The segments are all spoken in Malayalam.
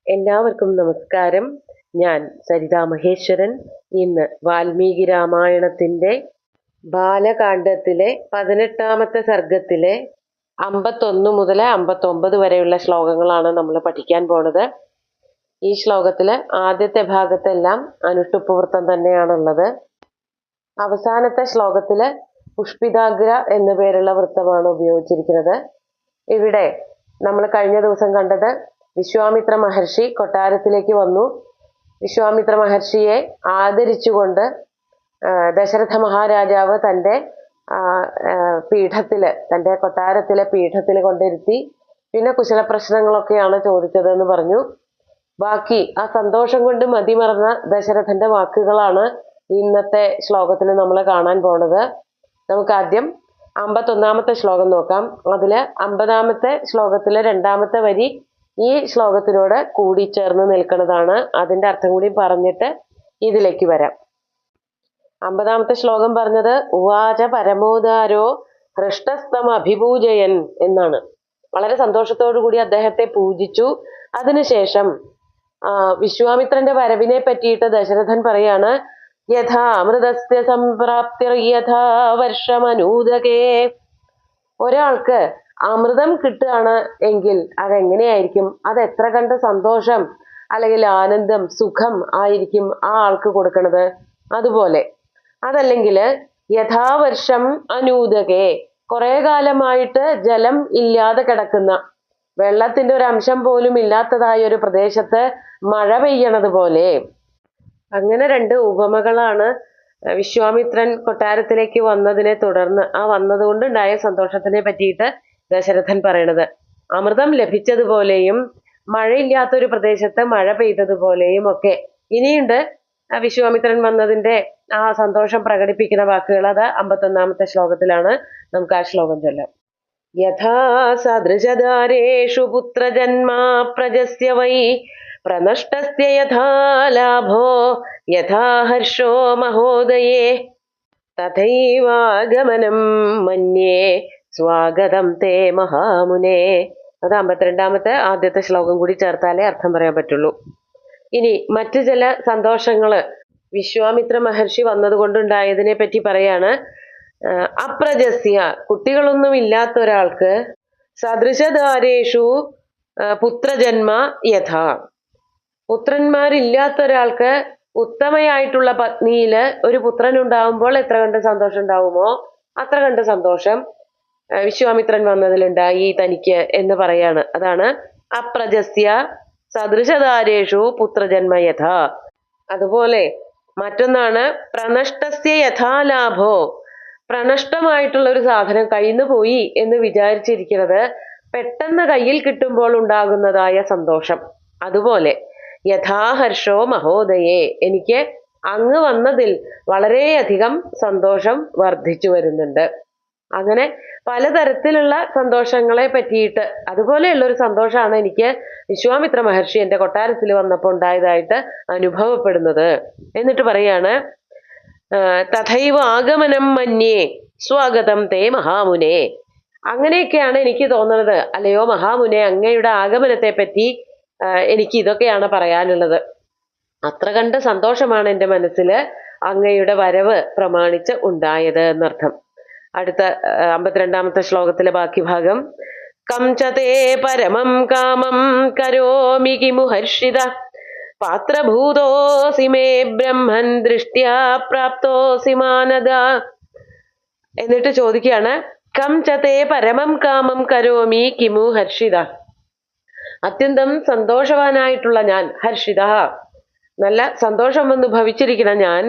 എല്ലാവർക്കും നമസ്കാരം. ഞാൻ സരിതാ മഹേശ്വരൻ. ഇന്ന് വാൽമീകി രാമായണത്തിന്റെ ബാലകാണ്ഡത്തിലെ 18ാമത്തെ സർഗത്തിലെ 51 മുതൽ 59 വരെയുള്ള ശ്ലോകങ്ങളാണ് നമ്മൾ പഠിക്കാൻ പോണത്. ഈ ശ്ലോകത്തില് ആദ്യത്തെ ഭാഗത്തെല്ലാം അനുഷ്ടുപ്പ് തന്നെയാണുള്ളത്. അവസാനത്തെ ശ്ലോകത്തില് പുഷ്പിതാഗ്ര എന്നു പേരുള്ള വൃത്തമാണ് ഉപയോഗിച്ചിരിക്കുന്നത്. ഇവിടെ നമ്മൾ കഴിഞ്ഞ ദിവസം കണ്ടത് വിശ്വാമിത്ര മഹർഷി കൊട്ടാരത്തിലേക്ക് വന്നു. വിശ്വാമിത്ര മഹർഷിയെ ആദരിച്ചുകൊണ്ട് ദശരഥ മഹാരാജാവ് തൻ്റെ തൻ്റെ കൊട്ടാരത്തിലെ പീഠത്തിൽ കൊണ്ടിരുത്തി. പിന്നെ കുശലപ്രശ്നങ്ങളൊക്കെയാണ് ചോദിച്ചതെന്ന് പറഞ്ഞു. ബാക്കി ആ സന്തോഷം കൊണ്ട് മതിമറന്ന ദശരഥന്റെ വാക്കുകളാണ് ഇന്നത്തെ ശ്ലോകത്തിൽ നമ്മൾ കാണാൻ പോണത്. നമുക്ക് ആദ്യം 51ാമത്തെ ശ്ലോകം നോക്കാം. അതില് 50ാമത്തെ ശ്ലോകത്തിലെ 2ാമത്തെ വരി ഈ ശ്ലോകത്തിനോട് കൂടിച്ചേർന്ന് നിൽക്കുന്നതാണ്. അതിന്റെ അർത്ഥം കൂടി പറഞ്ഞിട്ട് ഇതിലേക്ക് വരാം. 50ാമത്തെ ശ്ലോകം പറഞ്ഞത് ഉവാച പരമോദാരോ ഹൃഷ്ടസ്തം അഭിപൂജയൻ എന്നാണ്. വളരെ സന്തോഷത്തോടു കൂടി അദ്ദേഹത്തെ പൂജിച്ചു. അതിനുശേഷം വിശ്വാമിത്രന്റെ വരവിനെ പറ്റിയിട്ട് ദശരഥൻ പറയാണ്, യഥാ അമൃതസ്യ സംപ്രാപ്തിർ യഥാ വർഷമനൂദകേ. ഒരാൾക്ക് അമൃതം കിട്ടുകയാണ് എങ്കിൽ അതെങ്ങനെയായിരിക്കും, അത് എത്ര കണ്ട് സന്തോഷം അല്ലെങ്കിൽ ആനന്ദം സുഖം ആയിരിക്കും ആ ആൾക്ക് കൊടുക്കണത്. അതുപോലെ അതല്ലെങ്കിൽ യഥാവർഷം അനൂദകേ, കുറെ കാലമായിട്ട് ജലം ഇല്ലാതെ കിടക്കുന്ന, വെള്ളത്തിന്റെ ഒരു അംശം പോലും ഇല്ലാത്തതായ ഒരു പ്രദേശത്ത് മഴ പെയ്യണത് പോലെ. അങ്ങനെ രണ്ട് ഉപമകളാണ് വിശ്വാമിത്രൻ കൊട്ടാരത്തിലേക്ക് വന്നതിനെ തുടർന്ന് വന്നതുകൊണ്ടുണ്ടായ സന്തോഷത്തിനെ പറ്റിയിട്ട് ദശരഥൻ പറയണത്. അമൃതം ലഭിച്ചതുപോലെയും മഴയില്ലാത്തൊരു പ്രദേശത്ത് മഴ പെയ്തതുപോലെയും ഒക്കെ ഇനിയുണ്ട് വിശ്വാമിത്രൻ വന്നതിന്റെ ആ സന്തോഷം പ്രകടിപ്പിക്കുന്ന വാക്കുകൾ. അത് 51ാമത്തെ ശ്ലോകത്തിലാണ്. നമുക്ക് ആ ശ്ലോകം ചൊല്ലാം. യഥാ സദൃശധാരേഷു പുത്രജന്മാ പ്രജസ്യ വൈ പ്രനഷ്ടസ്യ യഥാ ലാഭോ യഥാ ഹർഷോ മഹോദയേ തഥൈവാഗമനം മന്യേ സ്വാഗതം തേ മഹാമുനേ. അത് 52ാമത്തെ ആദ്യത്തെ ശ്ലോകം കൂടി ചേർത്താലേ അർത്ഥം പറയാൻ പറ്റുള്ളൂ. ഇനി മറ്റു ചില സന്തോഷങ്ങള് വിശ്വാമിത്ര മഹർഷി വന്നതുകൊണ്ടുണ്ടായതിനെ പറ്റി പറയാണ്. അപ്രജസ്യ, കുട്ടികളൊന്നും ഇല്ലാത്ത ഒരാൾക്ക്, സദൃശധാരേഷു പുത്രജന്മ യഥാ, പുത്രന്മാരില്ലാത്ത ഒരാൾക്ക് ഉത്തമയായിട്ടുള്ള പത്നിയില് ഒരു പുത്രൻ ഉണ്ടാവുമ്പോൾ എത്ര കണ്ട് സന്തോഷം ഉണ്ടാവുമോ അത്ര കണ്ട് സന്തോഷം വിശ്വാമിത്രൻ വന്നതിലുണ്ടായി തനിക്ക് എന്ന് പറയാണ്. അതാണ് അപ്രജസ്യ സദൃശധാരേഷു പുത്രജന്മ യഥാ. അതുപോലെ മറ്റൊന്നാണ് പ്രനഷ്ടസ്യ യഥാലാഭോ, പ്രനഷ്ടമായിട്ടുള്ള ഒരു സാധനം കയ്യിന്ന് പോയി എന്ന് വിചാരിച്ചിരിക്കുന്നത് പെട്ടെന്ന് കയ്യിൽ കിട്ടുമ്പോൾ ഉണ്ടാകുന്നതായ സന്തോഷം. അതുപോലെ യഥാഹർഷോ മഹോദയേ, എനിക്ക് അങ്ങ് വന്നതിൽ വളരെയധികം സന്തോഷം വർദ്ധിച്ചു വരുന്നുണ്ട്. അങ്ങനെ പലതരത്തിലുള്ള സന്തോഷങ്ങളെ പറ്റിയിട്ട് അതുപോലെയുള്ള ഒരു സന്തോഷമാണ് എനിക്ക് വിശ്വാമിത്ര മഹർഷി എൻ്റെ കൊട്ടാരത്തിൽ വന്നപ്പോൾ ഉണ്ടായതായിട്ട് അനുഭവപ്പെടുന്നത്. എന്നിട്ട് പറയാണ്, തഥൈവ ആഗമനം മന്യേ സ്വാഗതം തേ മഹാമുനെ. അങ്ങനെയൊക്കെയാണ് എനിക്ക് തോന്നുന്നത്. അല്ലയോ മഹാമുനെ, അങ്ങയുടെ ആഗമനത്തെ പറ്റി എനിക്ക് ഇതൊക്കെയാണ് പറയാനുള്ളത്. അത്ര കണ്ട് സന്തോഷമാണ് എൻ്റെ മനസ്സിൽ അങ്ങയുടെ വരവ് പ്രമാണിച്ച് ഉണ്ടായത് എന്നർത്ഥം. അടുത്ത 52ാമത്തെ ശ്ലോകത്തിലെ ബാക്കി ഭാഗം. കംചതേ പരമം കാമം കരോമി കിമു ഹർഷിത പാത്രഭൂതോസി മേ ബ്രഹ്മൻ ദൃഷ്ട്യാ പ്രാപ്തോസി മാനദ. എന്നിട്ട് ചോദിക്കുകയാണ്, കംചതേ പരമം കാമം കരോമി കിമു ഹർഷിത. അത്യന്തം സന്തോഷവാനായിട്ടുള്ള ഞാൻ, ഹർഷിത നല്ല സന്തോഷം വന്ന് ഭവിച്ചിരിക്കുന്ന ഞാൻ,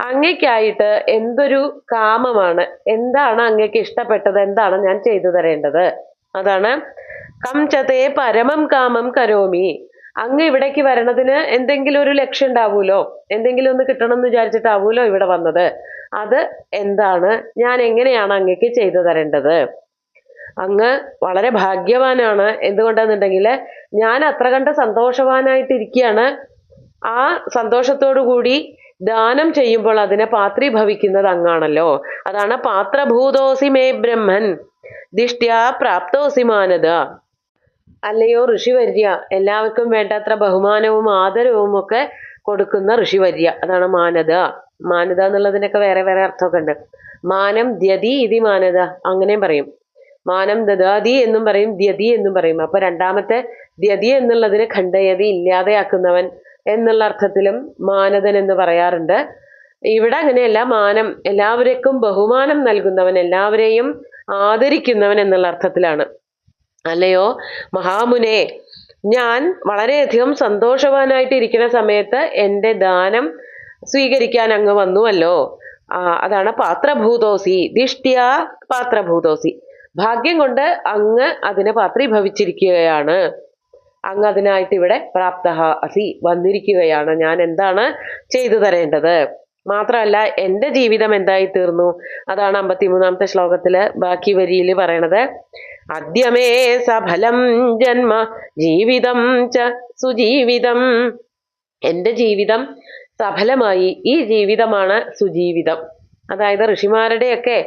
അങ്ങയ്ക്കായിട്ട് എന്തൊരു കാമമാണ്, എന്താണ് അങ്ങയ്ക്ക് ഇഷ്ടപ്പെട്ടത്, എന്താണ് ഞാൻ ചെയ്തു തരേണ്ടത്. അതാണ് കംചതേ പരമം കാമം കരോമി. അങ്ങ് ഇവിടേക്ക് വരണതിന് എന്തെങ്കിലും ഒരു ലക്ഷ്യം ഉണ്ടാവൂലോ, എന്തെങ്കിലും ഒന്ന് കിട്ടണം എന്ന് വിചാരിച്ചിട്ടാവൂലോ ഇവിടെ വന്നത്. അത് എന്താണ്, ഞാൻ എങ്ങനെയാണ് അങ്ങയ്ക്ക് ചെയ്തു തരേണ്ടത്. അങ്ങ് വളരെ ഭാഗ്യവാനാണ്. എന്തുകൊണ്ടാണെന്നുണ്ടെങ്കിൽ ഞാൻ അത്ര കണ്ട് സന്തോഷവാനായിട്ടിരിക്കുകയാണ്. ആ സന്തോഷത്തോടു കൂടി ദാനം ചെയ്യുമ്പോൾ അതിനെ പാത്രീഭവിക്കുന്നത് അങ്ങാണല്ലോ. അതാണ് പാത്രഭൂതോസി മേ ബ്രഹ്മൻ ദിഷ്ട്യാ പ്രാപ്തോസി മാനദ. അല്ലയോ ഋഷിവര്യ, എല്ലാവർക്കും വേണ്ടത്ര ബഹുമാനവും ആദരവും ഒക്കെ കൊടുക്കുന്ന ഋഷിവര്യ, അതാണ് മാനത. മാനത എന്നുള്ളതിനൊക്കെ വേറെ വേറെ അർത്ഥമൊക്കെ ഉണ്ട്. മാനം ദ്യതി ഇതി മാനത, അങ്ങനെയും പറയും. മാനം ദദാതി എന്നും പറയും, ദ്യതി എന്നും പറയും. അപ്പൊ രണ്ടാമത്തെ ദ്യതി എന്നുള്ളതിന് ഖണ്ഡയതി, ഇല്ലാതെയാക്കുന്നവൻ എന്നുള്ള അർത്ഥത്തിലും മാനതൻ എന്ന് പറയാറുണ്ട്. ഇവിടെ അങ്ങനെയല്ല, മാനം എല്ലാവർക്കും ബഹുമാനം നൽകുന്നവൻ, എല്ലാവരെയും ആദരിക്കുന്നവൻ എന്നുള്ള അർത്ഥത്തിലാണ്. അല്ലയോ മഹാമുനെ, ഞാൻ വളരെയധികം സന്തോഷവാനായിട്ട് ഇരിക്കുന്ന സമയത്ത് എൻ്റെ ദാനം സ്വീകരിക്കാൻ അങ്ങ് വന്നുവല്ലോ. അതാണ് പാത്രഭൂതോസി, ദിഷ്ട്യാ പാത്രഭൂതോസി. ഭാഗ്യം കൊണ്ട് അങ്ങ് അതിന് പാത്രീഭവിച്ചിരിക്കുകയാണ്. അങ്ങ് അതിനായിട്ട് ഇവിടെ പ്രാപ്തഃ അസി, വന്നിരിക്കുകയാണ്. ഞാൻ എന്താണ് ചെയ്തു തരേണ്ടത്? മാത്രമല്ല എൻ്റെ ജീവിതം എന്തായി തീർന്നു? അതാണ് 53-ാമത്തെ ശ്ലോകത്തില് ബാക്കി വരിയിൽ പറയണത്. അദ്യമേ സഫലം ജന്മ ജീവിതം ച സുജീവിതം. എൻ്റെ ജീവിതം സഫലമായി, ഈ ജീവിതമാണ് സുജീവിതം. അതായത് ഋഷിമാരുടെയൊക്കെ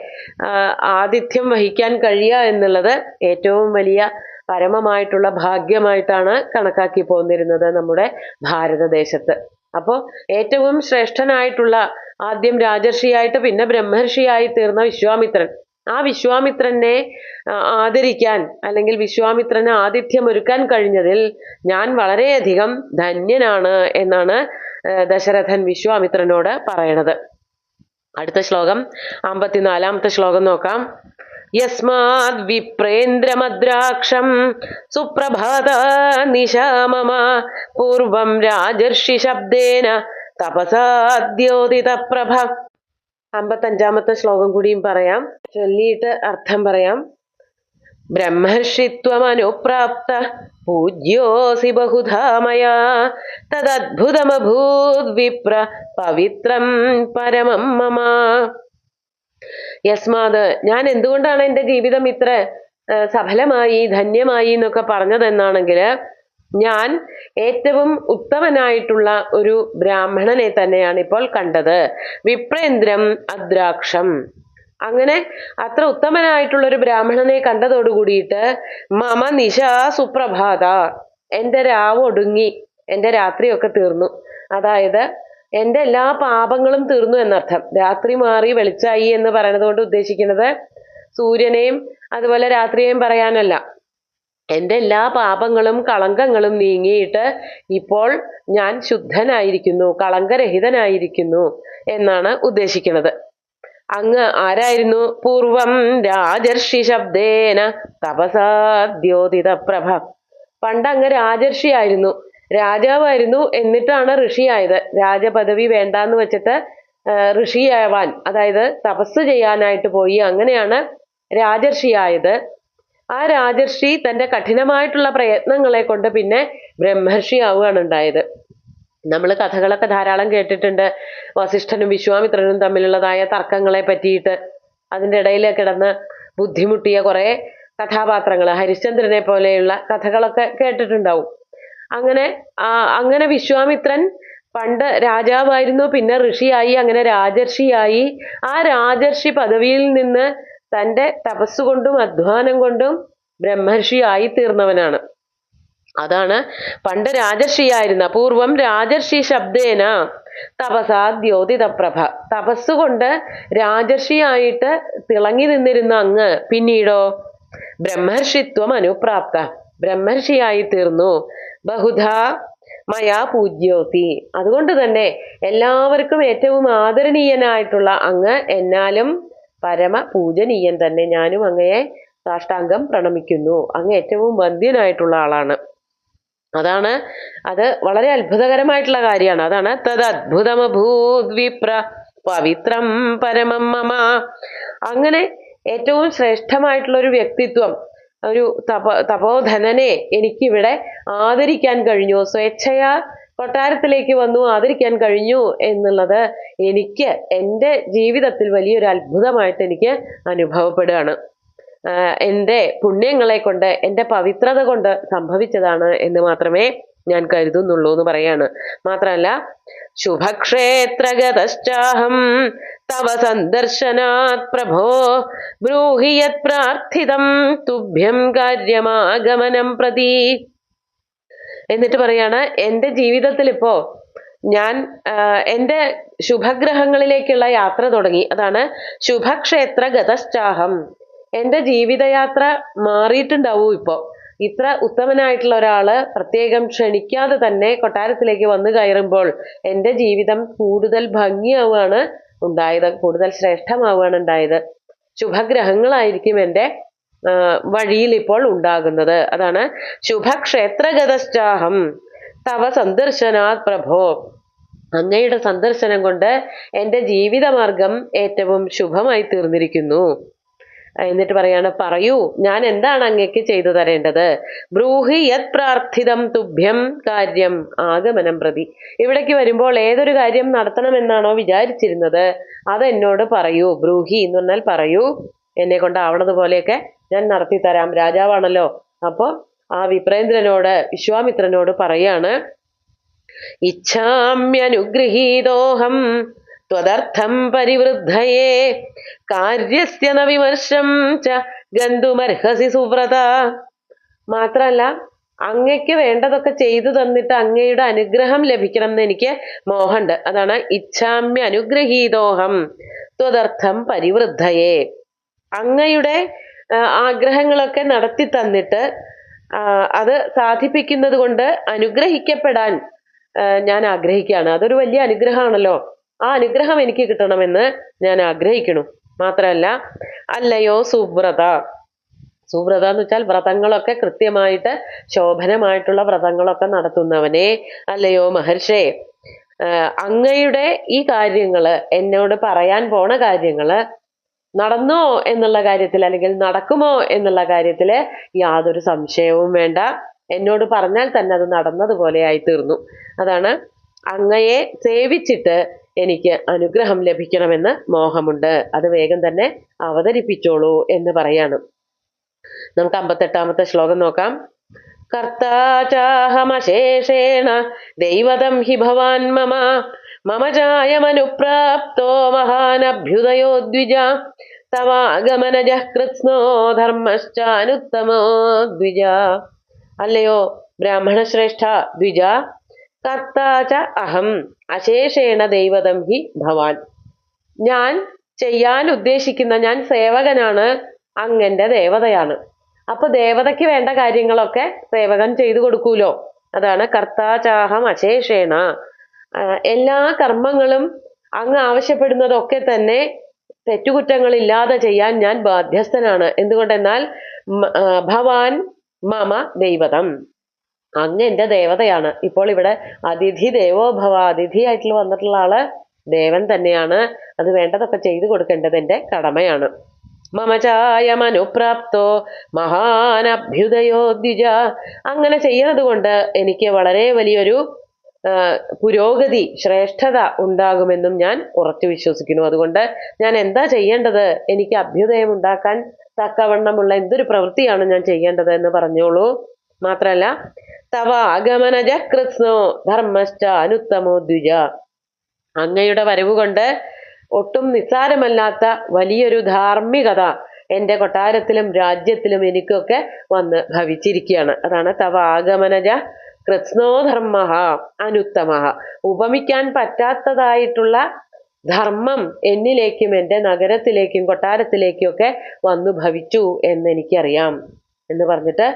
ആതിഥ്യം വഹിക്കാൻ കഴിയുക എന്നുള്ളത് ഏറ്റവും വലിയ പരമമായിട്ടുള്ള ഭാഗ്യമായിട്ടാണ് കണക്കാക്കി പോന്നിരുന്നത് നമ്മുടെ ഭാരതദേശത്ത്. അപ്പോൾ ഏറ്റവും ശ്രേഷ്ഠനായിട്ടുള്ള, ആദ്യം രാജർഷിയായിട്ട് പിന്നെ ബ്രഹ്മർഷിയായി തീർന്ന വിശ്വാമിത്രൻ, ആ വിശ്വാമിത്രനെ ആദരിക്കാൻ അല്ലെങ്കിൽ വിശ്വാമിത്രന് ആതിഥ്യം ഒരുക്കാൻ കഴിഞ്ഞതിൽ ഞാൻ വളരെയധികം ധന്യനാണ് എന്നാണ് ദശരഥൻ വിശ്വാമിത്രനോട് പറയണത്. അടുത്ത ശ്ലോകം 54-ാമത്തെ ശ്ലോകം നോക്കാം. യസ്മാത് വിപ്രേന്ദ്രമദ്രാക്ഷം സുപ്രഭാത നിശാ മമ പൂർവം രാജർഷി ശബ്ദേന തപസാദ്യോതിത പ്രഭ. 55-ാമത്തെ ശ്ലോകം കൂടിയും പറയാം, ചൊല്ലിയിട്ട് അർത്ഥം പറയാം. ബ്രഹ്മർഷിത്വമനുപ്രാപ്ത പൂജ്യോസി ബഹുധാ മയാ തദദ്ഭുതമഭൂത് വിപ്ര പവിത്രം പരമം മമ. യസ്മാത്, ഞാൻ എന്തുകൊണ്ടാണ് എൻ്റെ ജീവിതം ഇത്ര സഫലമായി ധന്യമായി എന്നൊക്കെ പറഞ്ഞതെന്നാണെങ്കിൽ, ഞാൻ ഏറ്റവും ഉത്തമനായിട്ടുള്ള ഒരു ബ്രാഹ്മണനെ തന്നെയാണ് ഇപ്പോൾ കണ്ടത്. വിപ്രേന്ദ്രം അദ്രാക്ഷം. അങ്ങനെ അത്ര ഉത്തമനായിട്ടുള്ള ഒരു ബ്രാഹ്മണനെ കണ്ടതോടുകൂടിയിട്ട് മമ നിശാ സുപ്രഭാത, എൻ്റെ രാവ് ഒടുങ്ങി, എൻ്റെ രാത്രിയൊക്കെ തീർന്നു. അതായത് എൻ്റെ എല്ലാ പാപങ്ങളും തീർന്നു എന്നർത്ഥം. രാത്രി മാറി വെളിച്ചായി എന്ന് പറയുന്നത് കൊണ്ട് ഉദ്ദേശിക്കുന്നത് സൂര്യനെയും അതുപോലെ രാത്രിയെയും പറയാനല്ല. എൻ്റെ എല്ലാ പാപങ്ങളും കളങ്കങ്ങളും നീങ്ങിയിട്ട് ഇപ്പോൾ ഞാൻ ശുദ്ധനായിരിക്കുന്നു, കളങ്കരഹിതനായിരിക്കുന്നു എന്നാണ് ഉദ്ദേശിക്കുന്നത്. അങ്ങ് ആരായിരുന്നു? പൂർവം രാജർഷി ശബ്ദേന തപസാദ്യോതിത പ്രഭ. പണ്ട് അങ്ങ് രാജർഷിയായിരുന്നു, രാജാവായിരുന്നു, എന്നിട്ടാണ് ഋഷിയായത്. രാജപദവി വേണ്ടാന്ന് വെച്ചിട്ട് ഋഷിയാവാൻ, അതായത് തപസ് ചെയ്യാനായിട്ട് പോയി, അങ്ങനെയാണ് രാജർഷിയായത്. ആ രാജർഷി തൻ്റെ കഠിനമായിട്ടുള്ള പ്രയത്നങ്ങളെ കൊണ്ട് പിന്നെ ബ്രഹ്മർഷി ആവുകയാണ് ഉണ്ടായത്. നമ്മൾ കഥകളൊക്കെ ധാരാളം കേട്ടിട്ടുണ്ട്, വസിഷ്ഠനും വിശ്വാമിത്രനും തമ്മിലുള്ളതായ തർക്കങ്ങളെ പറ്റിയിട്ട്. അതിൻ്റെ ഇടയിൽ കിടന്ന് ബുദ്ധിമുട്ടിയ കുറേ കഥാപാത്രങ്ങൾ, ഹരിശ്ചന്ദ്രനെ പോലെയുള്ള കഥകളൊക്കെ കേട്ടിട്ടുണ്ടാവും. അങ്ങനെ വിശ്വാമിത്രൻ പണ്ട് രാജാവായിരുന്നു, പിന്നെ ഋഷിയായി, അങ്ങനെ രാജർഷിയായി. ആ രാജർഷി പദവിയിൽ നിന്ന് തൻ്റെ തപസ്സുകൊണ്ടും അധ്വാനം കൊണ്ടും ബ്രഹ്മർഷിയായി തീർന്നവനാണ്. അതാണ് പണ്ട് രാജർഷിയായിരുന്ന, പൂർവം രാജർഷി ശബ്ദേന തപസാദ്യോതിത പ്രഭ. തപസ്സുകൊണ്ട് രാജർഷിയായിട്ട് തിളങ്ങി നിന്നിരുന്ന അങ്ങ് പിന്നീടോ ബ്രഹ്മർഷിത്വം അനുപ്രാപ്ത, ബ്രഹ്മർഷിയായി തീർന്നു. ബഹുധാ മയാ പൂജ്യോസി. അതുകൊണ്ട് തന്നെ എല്ലാവർക്കും ഏറ്റവും ആദരണീയനായിട്ടുള്ള അങ്ങ് എന്നാലും പരമ പൂജനീയൻ തന്നെ. ഞാനും അങ്ങയെ സാഷ്ടാംഗം പ്രണമിക്കുന്നു. അങ്ങ് ഏറ്റവും വന്ദ്യനായിട്ടുള്ള ആളാണ്. അത് വളരെ അത്ഭുതകരമായിട്ടുള്ള കാര്യമാണ്. അതാണ് തദദ്ഭുതമഭൂത് വിപ്ര പവിത്രം പരമം മമ. അങ്ങനെ ഏറ്റവും ശ്രേഷ്ഠമായിട്ടുള്ള ഒരു വ്യക്തിത്വം, ഒരു തപോധനനെ എനിക്കിവിടെ ആദരിക്കാൻ കഴിഞ്ഞു, സ്വേച്ഛയാ കൊട്ടാരത്തിലേക്ക് വന്നു ആദരിക്കാൻ കഴിഞ്ഞു എന്നുള്ളത് എനിക്ക് എൻ്റെ ജീവിതത്തിൽ വലിയൊരു അത്ഭുതമായിട്ട് എനിക്ക് അനുഭവപ്പെടുകയാണ്. എൻ്റെ പുണ്യങ്ങളെ കൊണ്ട്, എൻ്റെ പവിത്രത കൊണ്ട് സംഭവിച്ചതാണ് എന്ന് മാത്രമേ ഞാൻ കരുതുന്നുള്ളൂ എന്ന് പറയാണ്. മാത്രമല്ല ശുഭക്ഷേത്രഗതശ്ചാഹം തവ സന്ദർശനാത് പ്രഭോ ബ്രൂഹി യത് പ്രാർത്ഥിതം തുഭ്യം കാര്യമാഗമനം പ്രതി. എന്നിട്ട് പറയാണ്, എന്റെ ജീവിതത്തിൽ ഇപ്പോ ഞാൻ എന്റെ ശുഭഗ്രഹങ്ങളിലേക്കുള്ള യാത്ര തുടങ്ങി. അതാണ് ശുഭക്ഷേത്ര ഗതശ്ചാഹം. എന്റെ ജീവിതയാത്ര മാറിയിട്ടുണ്ടാവൂ. ഇപ്പോ ഇത്ര ഉത്തമനായിട്ടുള്ള ഒരാള് പ്രത്യേകം ക്ഷണിക്കാതെ തന്നെ കൊട്ടാരത്തിലേക്ക് വന്നു കയറുമ്പോൾ എന്റെ ജീവിതം കൂടുതൽ ഭംഗിയാവുകയാണ് ഉണ്ടായത്, കൂടുതൽ ശ്രേഷ്ഠമാവുകയാണ് ഉണ്ടായത്. ശുഭഗ്രഹങ്ങളായിരിക്കും എന്റെ വഴിയിൽ ഇപ്പോൾ ഉണ്ടാകുന്നത്. അതാണ് ശുഭക്ഷേത്രഗതശ്ചാഹം തവ സന്ദർശനാത് പ്രഭോ. അങ്ങയുടെ സന്ദർശനം കൊണ്ട് എന്റെ ജീവിതമാർഗം ഏറ്റവും ശുഭമായി തീർന്നിരിക്കുന്നു. എന്നിട്ട് പറയാണ്, പറയൂ ഞാൻ എന്താണ് അങ്ങക്ക് ചെയ്തു തരേണ്ടത്? ബ്രൂഹി യത് പ്രാർത്ഥിതം തുഭ്യം കാര്യം ആഗമനം പ്രതി. ഇവിടേക്ക് വരുമ്പോൾ ഏതൊരു കാര്യം നടത്തണമെന്നാണോ വിചാരിച്ചിരുന്നത് അതെന്നോട് പറയൂ. ബ്രൂഹി എന്ന് പറഞ്ഞാൽ പറയൂ, എന്നെ കൊണ്ടാവണത് പോലെയൊക്കെ ഞാൻ നടത്തി തരാം. രാജാവാണല്ലോ. അപ്പോ ആ വിപ്രേന്ദ്രനോട്, വിശ്വാമിത്രനോട് പറയാണ്, ഇച്ഛാമ്യനുഗൃഹീതോഹം ത്വദർത്ഥം പരിവൃദ്ധയേ കാര്യസ്യ ന വിമർശം ച ഗന്ധുമർഹസി സുവ്രത. മാത്രല്ല അങ്ങയ്ക്ക് വേണ്ടതൊക്കെ ചെയ്തു തന്നിട്ട് അങ്ങയുടെ അനുഗ്രഹം ലഭിക്കണം എന്ന് എനിക്ക് മോഹമുണ്ട്. അതാണ് ഇച്ഛാമ്യ അനുഗ്രഹീതോഹം ത്വദർത്ഥം പരിവൃദ്ധയേ. അങ്ങയുടെ ആഗ്രഹങ്ങളൊക്കെ നടത്തി തന്നിട്ട് അത് സാധിപ്പിക്കുന്നത് കൊണ്ട് അനുഗ്രഹിക്കപ്പെടാൻ ഞാൻ ആഗ്രഹിക്കുകയാണ്. അതൊരു വലിയ അനുഗ്രഹമാണല്ലോ. ആ അനുഗ്രഹം എനിക്ക് കിട്ടണമെന്ന് ഞാൻ ആഗ്രഹിക്കുന്നു. മാത്രമല്ല അല്ലയോ സുവ്രത. സുവ്രത എന്ന് വെച്ചാൽ വ്രതങ്ങളൊക്കെ കൃത്യമായിട്ട് ശോഭനമായിട്ടുള്ള വ്രതങ്ങളൊക്കെ നടത്തുന്നവനെ, അല്ലയോ മഹർഷേ, അങ്ങയുടെ ഈ കാര്യങ്ങള്, എന്നോട് പറയാൻ പോണ കാര്യങ്ങള് നടന്നോ എന്നുള്ള കാര്യത്തിൽ, അല്ലെങ്കിൽ നടക്കുമോ എന്നുള്ള കാര്യത്തില് യാതൊരു സംശയവും വേണ്ട. എന്നോട് പറഞ്ഞാൽ തന്നെ അത് നടന്നതുപോലെ ആയി തീർന്നു. അതാണ് അങ്ങയെ സേവിച്ചിട്ട് എനിക്ക് അനുഗ്രഹം ലഭിക്കണമെന്ന് മോഹമുണ്ട്. അത് വേഗം തന്നെ അവതരിപ്പിച്ചോളൂ എന്ന് പറയാണ്. നമുക്ക് 58-ാമത്തെ ശ്ലോകം നോക്കാം. കർത്താചാഹമശേഷേണ ദൈവതം ഹി ഭവാൻ മമ മമ ചായമനുപ്രാപ്തോ മഹാനഭ്യുദയോ ദ്വിജ തവാഗമനജഃ കൃത്സ്നോ ധർമ്മശ്ചാനുത്തമോ ദ്വിജ. അല്ലയോ ബ്രാഹ്മണശ്രേഷ്ഠ ദ്വിജ, കർത്താച അഹം അശേഷേണ ദൈവതം ഹി ഭവാൻ. ഞാൻ ചെയ്യാൻ ഉദ്ദേശിക്കുന്ന, ഞാൻ സേവകനാണ്, അങ്ങന്റെ ദേവതയാണ്. അപ്പൊ ദേവതയ്ക്ക് വേണ്ട കാര്യങ്ങളൊക്കെ സേവകൻ ചെയ്തു കൊടുക്കൂലോ. അതാണ് കർത്താചാഹം അശേഷേണ. എല്ലാ കർമ്മങ്ങളും അങ്ങ് ആവശ്യപ്പെടുന്നതൊക്കെ തന്നെ തെറ്റുകുറ്റങ്ങളില്ലാതെ ചെയ്യാൻ ഞാൻ ബാധ്യസ്ഥനാണ്. എന്തുകൊണ്ടെന്നാൽ ഭവാൻ മമ ദൈവതം, അങ്ങ് എന്റെ ദേവതയാണ്. ഇപ്പോൾ ഇവിടെ അതിഥി ദേവോ ഭവ, അതിഥിയായിട്ട് വന്നിട്ടുള്ള ആള് ദേവൻ തന്നെയാണ്. അത് വേണ്ടതൊക്കെ ചെയ്തു കൊടുക്കേണ്ടത് എന്റെ കടമയാണ്. മമചായമനുപ്രാപ്തോ മഹാനഭ്യുദയോ ദ്വിജ. അങ്ങനെ ചെയ്യുന്നത് കൊണ്ട് എനിക്ക് വളരെ വലിയൊരു പുരോഗതി, ശ്രേഷ്ഠത ഉണ്ടാകുമെന്നും ഞാൻ ഉറച്ചു വിശ്വസിക്കുന്നു. അതുകൊണ്ട് ഞാൻ എന്താ ചെയ്യേണ്ടത്? എനിക്ക് അഭ്യുദയം ഉണ്ടാക്കാൻ തക്കവണ്ണമുള്ള എന്തൊരു പ്രവൃത്തിയാണ് ഞാൻ ചെയ്യേണ്ടത് എന്ന് പറഞ്ഞോളൂ. മാത്രല്ല തവ ആഗമനജ കൃത്സ്നോ ധർമ്മശ്ച അനുത്തമോ ദ്വിജ. അങ്ങയുടെ വരവ് കൊണ്ട് ഒട്ടും നിസ്സാരമല്ലാത്ത വലിയൊരു ധാർമ്മികത എന്റെ കൊട്ടാരത്തിലും രാജ്യത്തിലും എനിക്കൊക്കെ വന്ന് ഭവിച്ചിരിക്കുകയാണ്. അതാണ് തവ ആഗമനജ കൃത്സ്നോ ധർമ്മ അനുത്തമ. ഉപമിക്കാൻ പറ്റാത്തതായിട്ടുള്ള ധർമ്മം എന്നിലേക്കും എന്റെ നഗരത്തിലേക്കും കൊട്ടാരത്തിലേക്കും ഒക്കെ വന്നു ഭവിച്ചു എന്നെനിക്കറിയാം എന്ന് പറഞ്ഞിട്ട്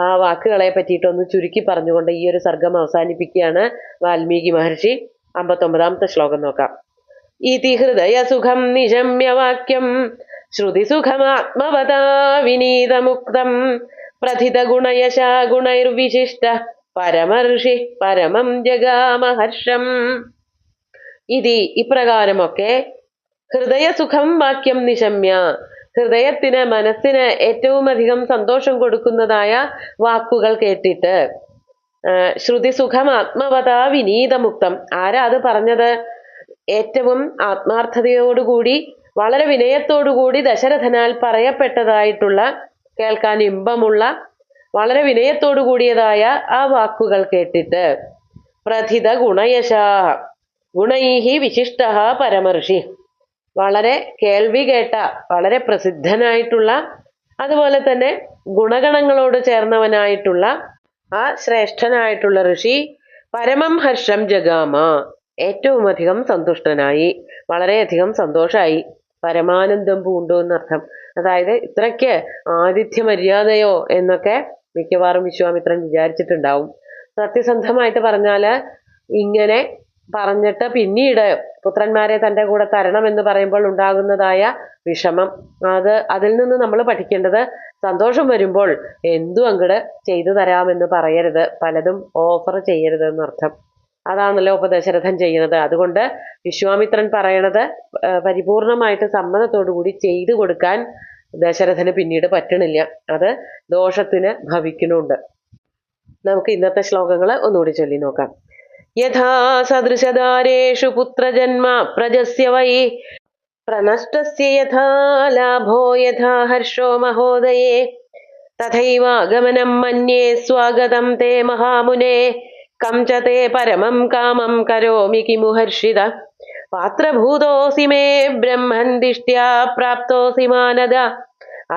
ആ വാക്കുകളെ പറ്റിയിട്ടൊന്ന് ചുരുക്കി പറഞ്ഞുകൊണ്ട് ഈ ഒരു സർഗം അവസാനിപ്പിക്കുകയാണ് വാൽമീകി മഹർഷി. 59-ാമത്തെ ശ്ലോകം നോക്കാം. ഇതി ഹൃദയസുഖം നിശമ്യ വാക്യം ശ്രുതിസുഖമാത്മവതാ വിനീതമുക്തം പ്രഥിത ഗുണയശാ ഗുണൈർവിശിഷ്ട പരമർഷി പരമം ജഗാമഹർഷം. ഇതി ഇപ്രകാരമൊക്കെ ഹൃദയസുഖം വാക്യം നിശമ്യ, ഹൃദയത്തിന് മനസ്സിന് ഏറ്റവും അധികം സന്തോഷം കൊടുക്കുന്നതായ വാക്കുകൾ കേട്ടിട്ട്, ശ്രുതിസുഖം ആത്മവതാ വിനീതമുക്തം. ആരാ അത് പറഞ്ഞത്? ഏറ്റവും ആത്മാർത്ഥതയോടുകൂടി വളരെ വിനയത്തോടുകൂടി ദശരഥനാൽ പറയപ്പെട്ടതായിട്ടുള്ള, കേൾക്കാൻ ഇമ്പമുള്ള വളരെ വിനയത്തോടു കൂടിയതായ ആ വാക്കുകൾ കേട്ടിട്ട് പ്രഥിത ഗുണയശാഹ ഗുണൈഹി വിശിഷ്ട പരമർഷി, വളരെ കേൾവി കേട്ട വളരെ പ്രസിദ്ധനായിട്ടുള്ള അതുപോലെ തന്നെ ഗുണഗണങ്ങളോട് ചേർന്നവനായിട്ടുള്ള ആ ശ്രേഷ്ഠനായിട്ടുള്ള ഋഷി പരമം ഹർഷം ജഗാമ, ഏറ്റവും അധികം സന്തുഷ്ടനായി, വളരെയധികം സന്തോഷമായി, പരമാനന്ദം പൂണ്ടു എന്നർത്ഥം. അതായത് ഇത്രയ്ക്ക് ആതിഥ്യ മര്യാദയോ എന്നൊക്കെ മിക്കവാറും വിശ്വാമിത്രൻ വിചാരിച്ചിട്ടുണ്ടാവും. സത്യസന്ധമായിട്ട് പറഞ്ഞാല് ഇങ്ങനെ പറഞ്ഞിട്ട് പിന്നീട് പുത്രന്മാരെ തൻ്റെ കൂടെ തരണമെന്ന് പറയുമ്പോൾ ഉണ്ടാകുന്നതായ വിഷമം, അതിൽ നിന്ന് നമ്മൾ പഠിക്കേണ്ടത് സന്തോഷം വരുമ്പോൾ എന്തും അങ്ങട് ചെയ്തു തരാമെന്ന് പറയരുത്, പലതും ഓഫർ ചെയ്യരുത് എന്നർത്ഥം. അതാണല്ലോ ഇപ്പൊ ദശരഥൻ ചെയ്യുന്നത്. അതുകൊണ്ട് വിശ്വാമിത്രൻ പറയണത് പരിപൂർണമായിട്ട് സമ്മതത്തോടു കൂടി ചെയ്തു കൊടുക്കാൻ ദശരഥന് പിന്നീട് പറ്റണില്ല. അത് ദോഷത്തിന് ഭവിക്കുന്നുണ്ട്. നമുക്ക് ഇന്നത്തെ ശ്ലോകങ്ങൾ ഒന്നുകൂടി ചൊല്ലി നോക്കാം. യഥാ സദൃശദാരേഷു പുത്രജന്മ പ്രജസ്യ വൈ പ്രനഷ്ടസ്യ യഥാ ലാഭോ യഥാ ഹർഷോ മഹോദയേ തഥൈവാഗമനം മന്യേ സ്വാഗതം തേ മഹാമുനെ കം ച തേ പരമം കാമം കരോമി കിമു ഹർഷിത പാത്രഭൂതോസി മേ ബ്രഹ്മൻ ദിഷ്ട്യാ പ്രാപ്തോസി മാനദ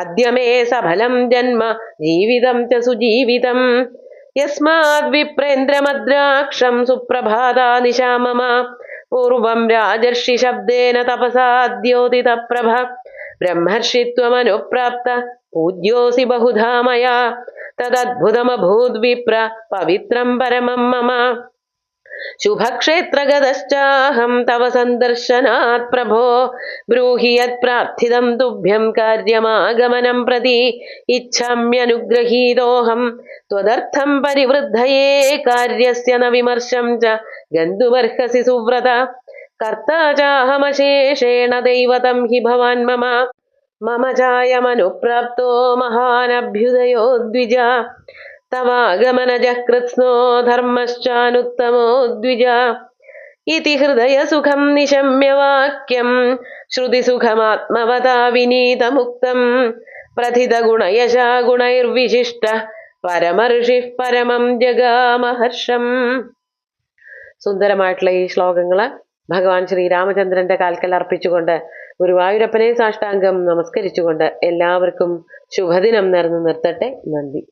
അദ്യ മേ സഫലം ജന്മ ജീവിതം ച സുജീവിതം യസ്മാദ് വിപ്രേന്ദ്രമദ്രാക്ഷം സുപ്രഭാതാ നിശാ മമ പൂർവം രാജർഷി ശബ്ദേന തപസാദ്യോതിത പ്രഭ ബ്രഹ്മർഷിത്വമനുപ്രാപ്ത പൂജ്യോസി ബഹുധാ മയാ തദദ്ഭുതമഭൂത് വിപ്ര പവിത്രം പരമം മമ ശുഭക്ഷേത്രഗതശ്ചാഹം തവ സന്ദർശനാത് പ്രഭോ ബ്രൂഹി യത് പ്രാർത്ഥിതം തുഭ്യം കാര്യമാഗമനം പ്രതി ഇച്ഛാമ്യനുഗ്രഹീതോഹം ത്വദർത്ഥം പരിവൃദ്ധയേ കാര്യസ്യ ന വിമർശം ച ഗന്ധുമർഹസി സുവ്രത കർത്താ ചാഹമശേഷേണ ദൈവതം ഹി ഭവാൻ മമ മമ ചായമനുപ്രാപ്തോ മഹാനഭ്യുദയോ ദ്വിജ തവാഗമനജഃ കൃത്സ്നോ ധർമ്മശ്ചാനുത്തമോ ദ്വിജ ഇതി ഹൃദയസുഖം നിശമ്യ വാക്യം ശ്രുതിസുഖമാത്മവതാ വിനീതമുക്തം പ്രഥിത ഗുണയശാ ഗുണൈർവിശിഷ്ട പരമർഷി പരമം ജഗാമഹർഷം. സുന്ദരമായിട്ടുള്ള ഈ ശ്ലോകങ്ങള് ഭഗവാൻ ശ്രീരാമചന്ദ്രന്റെ കാൽക്കൽ അർപ്പിച്ചുകൊണ്ട് ഗുരുവായൂരപ്പനെ സാഷ്ടാംഗം നമസ്കരിച്ചുകൊണ്ട് എല്ലാവർക്കും ശുഭദിനം നേർന്നു നിർത്തട്ടെ. നന്ദി.